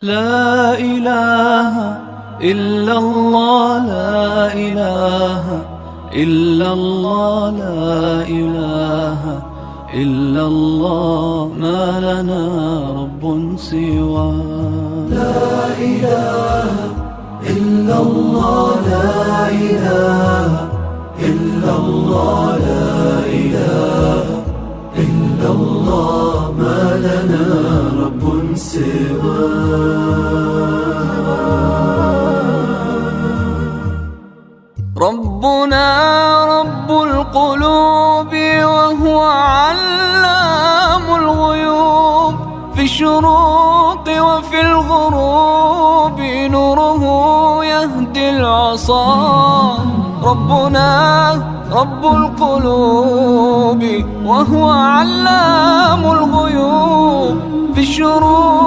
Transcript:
لا إله إلا الله، لا إله إلا الله، لا إله إلا الله، ما لنا رب سواه. لا إله إلا الله، لا إله إلا الله، لا إله إلا الله، ما لنا رب سواه. ربنا رب القلوب وهو علام الغيوب، في الشروق وفي الغروب نوره يهدي العصا. ربنا رب القلوب وهو علام الغيوب، في الشروق